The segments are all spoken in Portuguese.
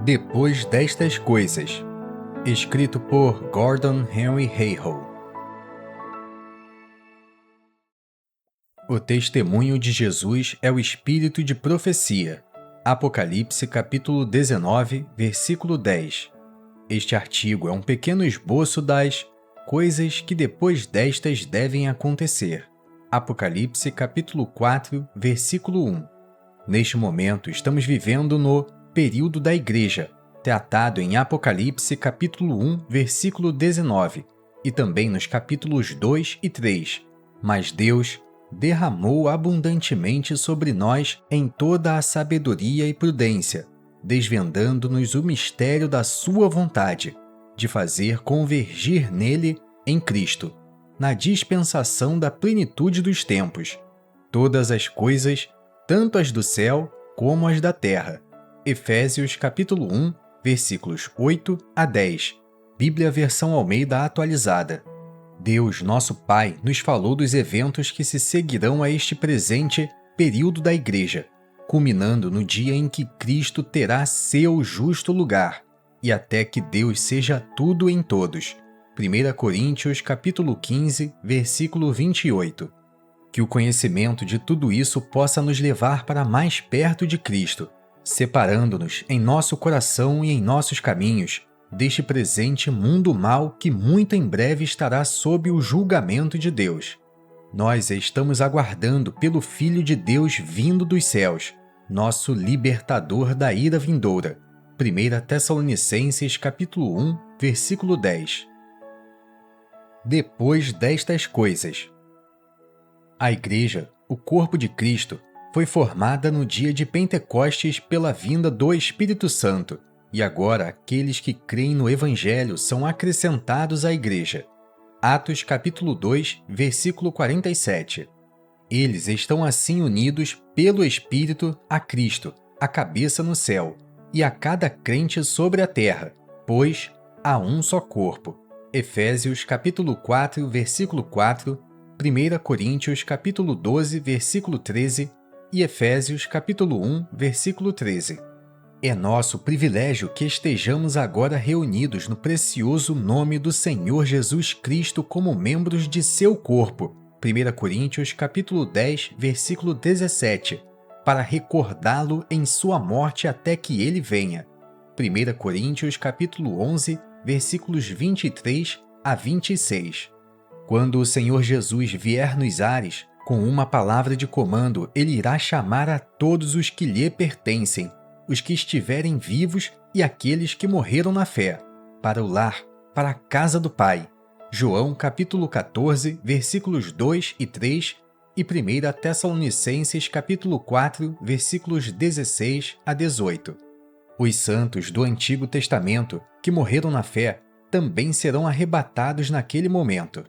Depois destas coisas, escrito por Gordon Henry Hayhoe. O testemunho de Jesus é o espírito de profecia. Apocalipse capítulo 19, versículo 10. Este artigo é um pequeno esboço das coisas que depois destas devem acontecer. Apocalipse capítulo 4, versículo 1. Neste momento, estamos vivendo no período da Igreja, tratado em Apocalipse capítulo 1, versículo 19, e também nos capítulos 2 e 3. Mas Deus derramou abundantemente sobre nós em toda a sabedoria e prudência, desvendando-nos o mistério da sua vontade, de fazer convergir nele, em Cristo, na dispensação da plenitude dos tempos, todas as coisas, tanto as do céu como as da terra. Efésios capítulo 1, versículos 8 a 10. Bíblia Versão Almeida Atualizada. Deus, nosso Pai, nos falou dos eventos que se seguirão a este presente período da Igreja, culminando no dia em que Cristo terá seu justo lugar, e até que Deus seja tudo em todos. 1 Coríntios capítulo 15, versículo 28. Que o conhecimento de tudo isso possa nos levar para mais perto de Cristo, separando-nos em nosso coração e em nossos caminhos deste presente mundo mau que muito em breve estará sob o julgamento de Deus. Nós estamos aguardando pelo Filho de Deus vindo dos céus, nosso libertador da ira vindoura. 1 Tessalonicenses capítulo 1, versículo 10. Depois destas coisas. A Igreja, o corpo de Cristo, foi formada no dia de Pentecostes pela vinda do Espírito Santo, e agora aqueles que creem no Evangelho são acrescentados à Igreja. Atos capítulo 2, versículo 47. Eles estão assim unidos pelo Espírito a Cristo, a cabeça no céu, e a cada crente sobre a terra, pois há um só corpo. Efésios capítulo 4, versículo 4, 1 Coríntios capítulo 12, versículo 13 e Efésios capítulo 1, versículo 13. É nosso privilégio que estejamos agora reunidos no precioso nome do Senhor Jesus Cristo como membros de seu corpo. 1 Coríntios capítulo 10, versículo 17, para recordá-lo em sua morte até que ele venha. 1 Coríntios capítulo 11, versículos 23 a 26. Quando o Senhor Jesus vier nos ares, com uma palavra de comando, ele irá chamar a todos os que lhe pertencem, os que estiverem vivos e aqueles que morreram na fé, para o lar, para a casa do Pai. João capítulo 14, versículos 2 e 3 e 1 Tessalonicenses capítulo 4, versículos 16 a 18. Os santos do Antigo Testamento, que morreram na fé, também serão arrebatados naquele momento.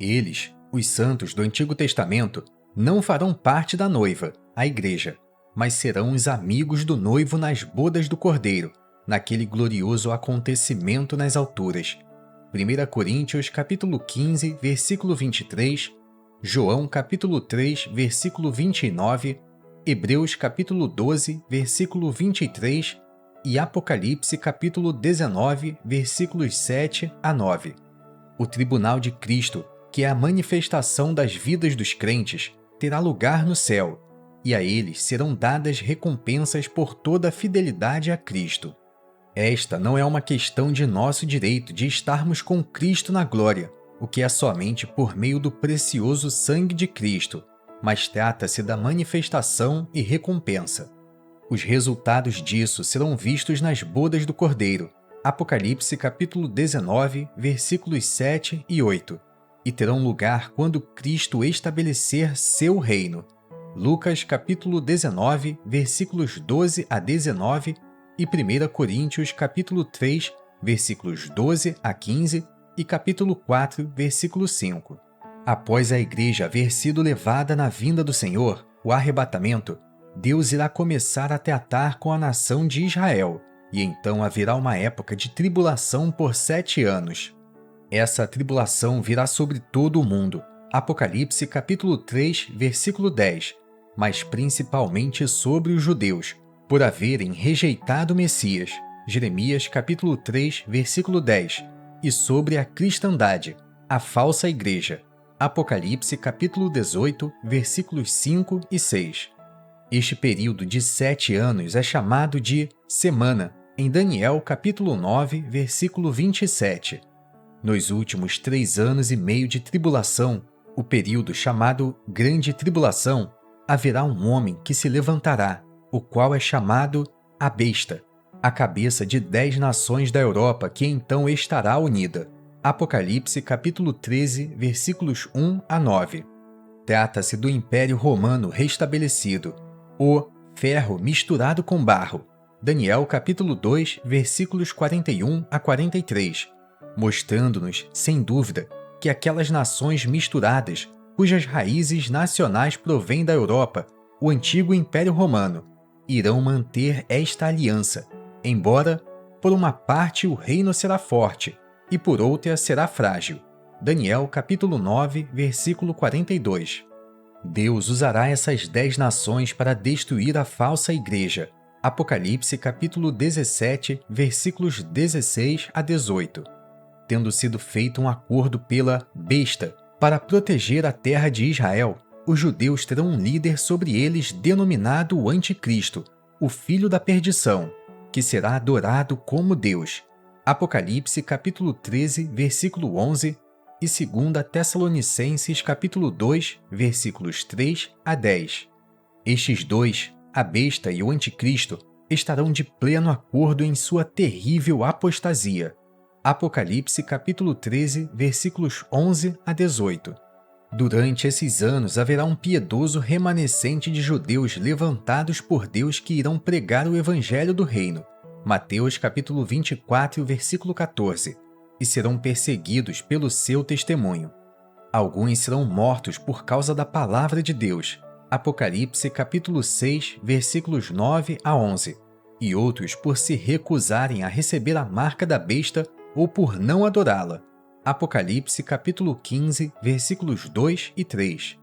Eles, os santos do Antigo Testamento, não farão parte da noiva, a Igreja, mas serão os amigos do noivo nas bodas do Cordeiro, naquele glorioso acontecimento nas alturas. 1 Coríntios capítulo 15, versículo 23, João capítulo 3, versículo 29, Hebreus capítulo 12, versículo 23 e Apocalipse capítulo 19, versículos 7 a 9. O tribunal de Cristo, que é a manifestação das vidas dos crentes, terá lugar no céu, e a eles serão dadas recompensas por toda a fidelidade a Cristo. Esta não é uma questão de nosso direito de estarmos com Cristo na glória, o que é somente por meio do precioso sangue de Cristo, mas trata-se da manifestação e recompensa. Os resultados disso serão vistos nas bodas do Cordeiro, Apocalipse capítulo 19, versículos 7 e 8, e terão lugar quando Cristo estabelecer seu reino. Lucas capítulo 19, versículos 12 a 19 e 1 Coríntios capítulo 3, versículos 12 a 15 e capítulo 4, versículo 5. Após a Igreja haver sido levada na vinda do Senhor, o arrebatamento, Deus irá começar a tratar com a nação de Israel, e então haverá uma época de tribulação por 7 anos. Essa tribulação virá sobre todo o mundo. Apocalipse capítulo 3, versículo 10, mas principalmente sobre os judeus, por haverem rejeitado o Messias. Jeremias capítulo 3, versículo 10, e sobre a cristandade, a falsa igreja, Apocalipse capítulo 18, versículos 5 e 6. Este período de 7 anos é chamado de semana, em Daniel capítulo 9, versículo 27. Nos últimos 3 anos e meio de tribulação, o período chamado Grande Tribulação, haverá um homem que se levantará, o qual é chamado a Besta, a cabeça de 10 nações da Europa que então estará unida. Apocalipse capítulo 13, versículos 1 a 9. Trata-se do Império Romano restabelecido, o ferro misturado com barro. Daniel capítulo 2, versículos 41 a 43, mostrando-nos, sem dúvida, que aquelas nações misturadas, cujas raízes nacionais provêm da Europa, o antigo Império Romano, irão manter esta aliança, embora, por uma parte, o reino será forte e por outra será frágil. Daniel capítulo 9, versículo 42. Deus usará essas 10 nações para destruir a falsa igreja. Apocalipse capítulo 17, versículos 16 a 18. Tendo sido feito um acordo pela Besta para proteger a terra de Israel, os judeus terão um líder sobre eles denominado o Anticristo, o filho da perdição, que será adorado como Deus. Apocalipse capítulo 13, versículo 11 e 2 Tessalonicenses capítulo 2, versículos 3 a 10. Estes dois, a Besta e o Anticristo, estarão de pleno acordo em sua terrível apostasia. Apocalipse capítulo 13, versículos 11 a 18. Durante esses anos haverá um piedoso remanescente de judeus levantados por Deus que irão pregar o evangelho do reino. Mateus capítulo 24, versículo 14. E serão perseguidos pelo seu testemunho. Alguns serão mortos por causa da palavra de Deus. Apocalipse capítulo 6, versículos 9 a 11. E outros por se recusarem a receber a marca da besta ou por não adorá-la. Apocalipse capítulo 15, versículos 2 e 3.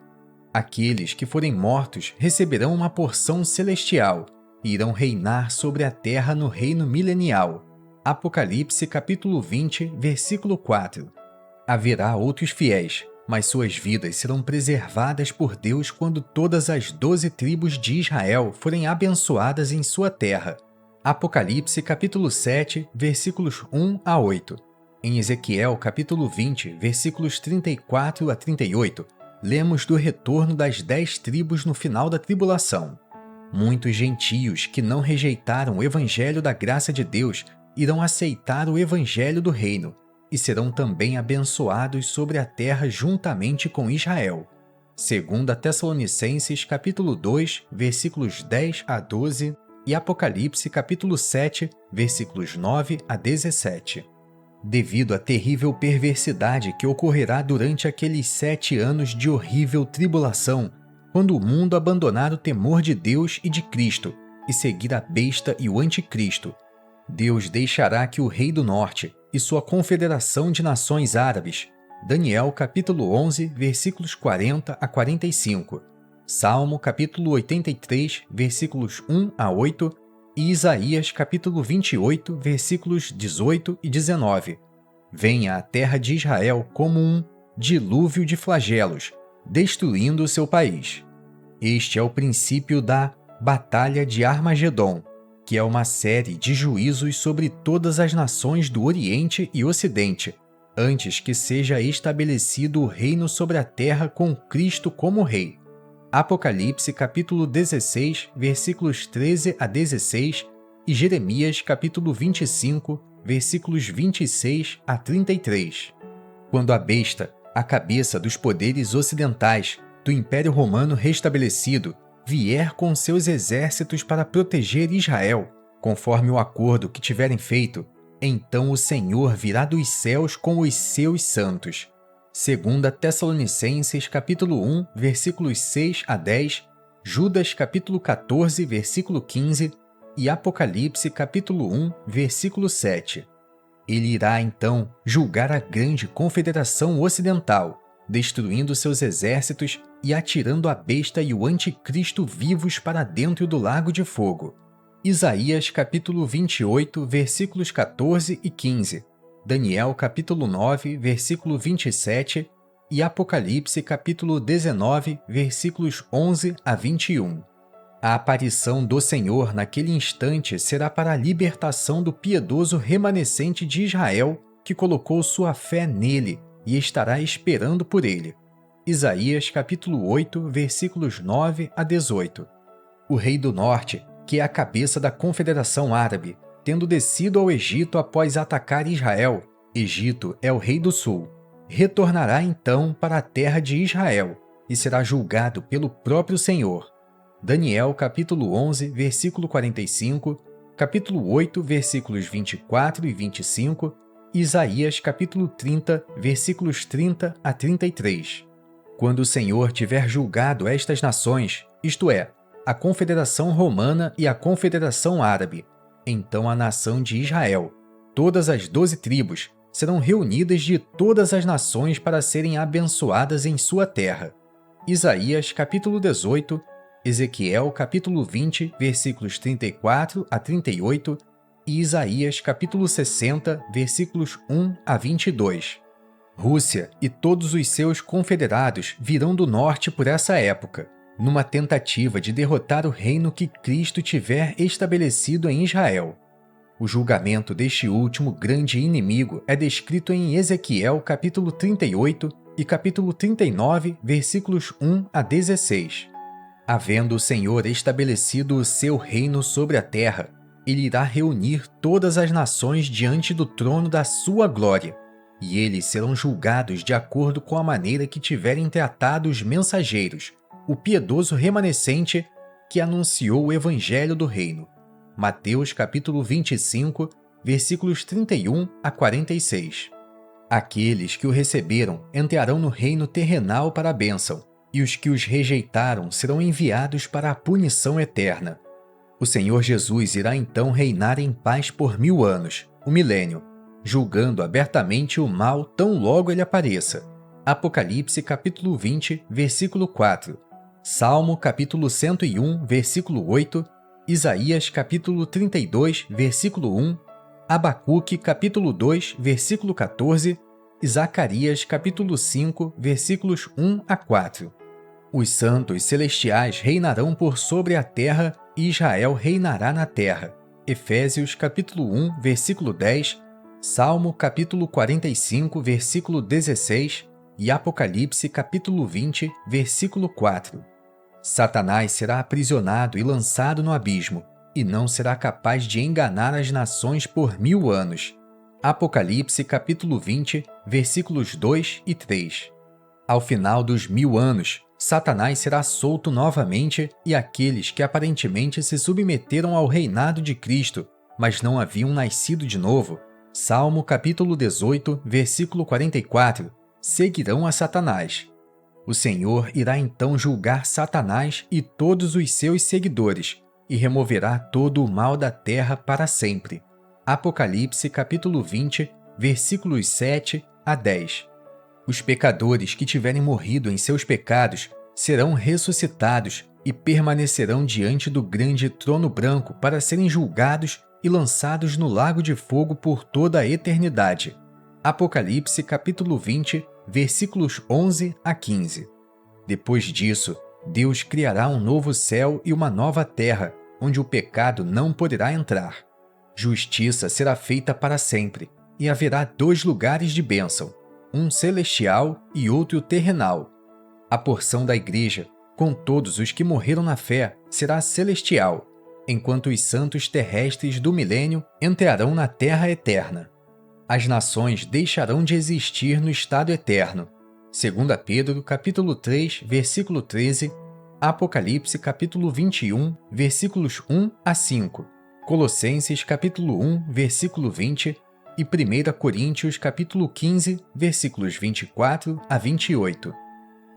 Aqueles que forem mortos receberão uma porção celestial e irão reinar sobre a terra no reino milenial. Apocalipse capítulo 20, versículo 4. Haverá outros fiéis, mas suas vidas serão preservadas por Deus quando todas as 12 tribos de Israel forem abençoadas em sua terra. Apocalipse capítulo 7, versículos 1 a 8. Em Ezequiel capítulo 20, versículos 34 a 38, lemos do retorno das 10 tribos no final da tribulação. Muitos gentios que não rejeitaram o evangelho da graça de Deus irão aceitar o evangelho do reino e serão também abençoados sobre a terra juntamente com Israel. 2 Tessalonicenses capítulo 2, versículos 10 a 12 e Apocalipse capítulo 7, versículos 9 a 17. Devido à terrível perversidade que ocorrerá durante aqueles 7 anos de horrível tribulação, quando o mundo abandonar o temor de Deus e de Cristo e seguir a besta e o anticristo, Deus deixará que o rei do norte e sua confederação de nações árabes, Daniel capítulo 11, versículos 40 a 45, Salmo capítulo 83, versículos 1 a 8 e Isaías capítulo 28, versículos 18 e 19. Venha à terra de Israel como um dilúvio de flagelos, destruindo o seu país. Este é o princípio da Batalha de Armagedon, que é uma série de juízos sobre todas as nações do Oriente e Ocidente, antes que seja estabelecido o reino sobre a terra com Cristo como rei. Apocalipse capítulo 16, versículos 13 a 16 e Jeremias capítulo 25, versículos 26 a 33. Quando a besta, a cabeça dos poderes ocidentais do Império Romano restabelecido, vier com seus exércitos para proteger Israel, conforme o acordo que tiverem feito, então o Senhor virá dos céus com os seus santos. 2 Tessalonicenses capítulo 1, versículos 6 a 10, Judas capítulo 14, versículo 15 e Apocalipse capítulo 1, versículo 7. Ele irá então julgar a grande confederação ocidental, destruindo seus exércitos e atirando a besta e o anticristo vivos para dentro do lago de fogo. Isaías capítulo 28, versículos 14 e 15, Daniel capítulo 9, versículo 27 e Apocalipse capítulo 19, versículos 11 a 21. A aparição do Senhor naquele instante será para a libertação do piedoso remanescente de Israel que colocou sua fé nele e estará esperando por ele. Isaías capítulo 8, versículos 9 a 18. O rei do norte, que é a cabeça da Confederação Árabe, tendo descido ao Egito após atacar Israel, Egito é o rei do sul, retornará então para a terra de Israel e será julgado pelo próprio Senhor. Daniel capítulo 11, versículo 45, capítulo 8, versículos 24 e 25, e Isaías capítulo 30, versículos 30 a 33. Quando o Senhor tiver julgado estas nações, isto é, a Confederação Romana e a Confederação Árabe, então a nação de Israel, todas as 12 tribos, serão reunidas de todas as nações para serem abençoadas em sua terra. Isaías capítulo 18, Ezequiel capítulo 20, versículos 34 a 38 e Isaías capítulo 60, versículos 1 a 22. Rússia e todos os seus confederados virão do norte por essa época, numa tentativa de derrotar o reino que Cristo tiver estabelecido em Israel. O julgamento deste último grande inimigo é descrito em Ezequiel capítulo 38 e capítulo 39, versículos 1 a 16. Havendo o Senhor estabelecido o seu reino sobre a terra, ele irá reunir todas as nações diante do trono da sua glória, e eles serão julgados de acordo com a maneira que tiverem tratado os mensageiros, o piedoso remanescente que anunciou o evangelho do reino. Mateus capítulo 25, versículos 31 a 46. Aqueles que o receberam entrarão no reino terrenal para a bênção, e os que os rejeitaram serão enviados para a punição eterna. O Senhor Jesus irá então reinar em paz por 1000 anos, o milênio, julgando abertamente o mal tão logo ele apareça. Apocalipse capítulo 20, versículo 4. Salmo capítulo 101, versículo 8, Isaías capítulo 32, versículo 1, Abacuque capítulo 2, versículo 14 e Zacarias capítulo 5, versículos 1 a 4. Os santos celestiais reinarão por sobre a terra e Israel reinará na terra. Efésios capítulo 1, versículo 10, Salmo capítulo 45, versículo 16 e Apocalipse capítulo 20, versículo 4. Satanás será aprisionado e lançado no abismo, e não será capaz de enganar as nações por 1000 anos. Apocalipse capítulo 20, versículos 2 e 3. Ao final dos 1000 anos, Satanás será solto novamente e aqueles que aparentemente se submeteram ao reinado de Cristo, mas não haviam nascido de novo, Salmo capítulo 18, versículo 44, seguirão a Satanás. O Senhor irá então julgar Satanás e todos os seus seguidores, e removerá todo o mal da terra para sempre. Apocalipse capítulo 20, versículos 7 a 10. Os pecadores que tiverem morrido em seus pecados serão ressuscitados e permanecerão diante do grande trono branco para serem julgados e lançados no lago de fogo por toda a eternidade. Apocalipse capítulo 20, versículos 11 a 15. Depois disso, Deus criará um novo céu e uma nova terra, onde o pecado não poderá entrar. Justiça será feita para sempre, e haverá 2 lugares de bênção, um celestial e outro terrenal. A porção da igreja, com todos os que morreram na fé, será celestial, enquanto os santos terrestres do milênio entrarão na terra eterna. As nações deixarão de existir no estado eterno. 2 Pedro capítulo 3, versículo 13, Apocalipse capítulo 21, versículos 1 a 5, Colossenses capítulo 1, versículo 20 e 1 Coríntios capítulo 15, versículos 24 a 28.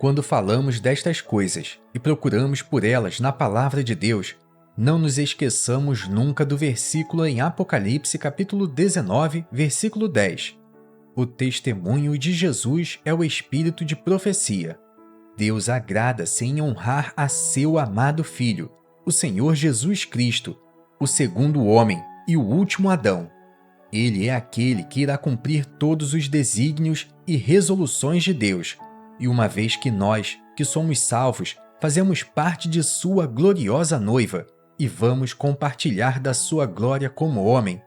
Quando falamos destas coisas e procuramos por elas na palavra de Deus, não nos esqueçamos nunca do versículo em Apocalipse capítulo 19, versículo 10. O testemunho de Jesus é o espírito de profecia. Deus agrada-se em honrar a seu amado Filho, o Senhor Jesus Cristo, o segundo homem e o último Adão. Ele é aquele que irá cumprir todos os desígnios e resoluções de Deus, e uma vez que nós, que somos salvos, fazemos parte de sua gloriosa noiva e vamos compartilhar da sua glória como homem,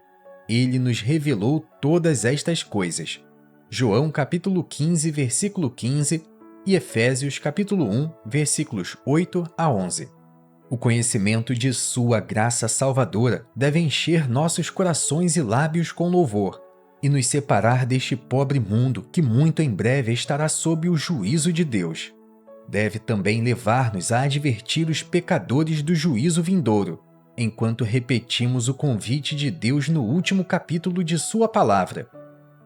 ele nos revelou todas estas coisas. João capítulo 15, versículo 15 e Efésios capítulo 1, versículos 8 a 11. O conhecimento de sua graça salvadora deve encher nossos corações e lábios com louvor e nos separar deste pobre mundo que muito em breve estará sob o juízo de Deus. Deve também levar-nos a advertir os pecadores do juízo vindouro, enquanto repetimos o convite de Deus no último capítulo de sua palavra.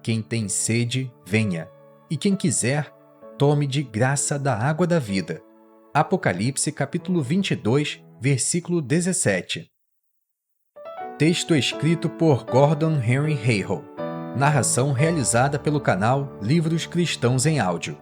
Quem tem sede, venha, e quem quiser, tome de graça da água da vida. Apocalipse capítulo 22, versículo 17. Texto escrito por Gordon Henry Hayhoe. Narração realizada pelo canal Livros Cristãos em Áudio.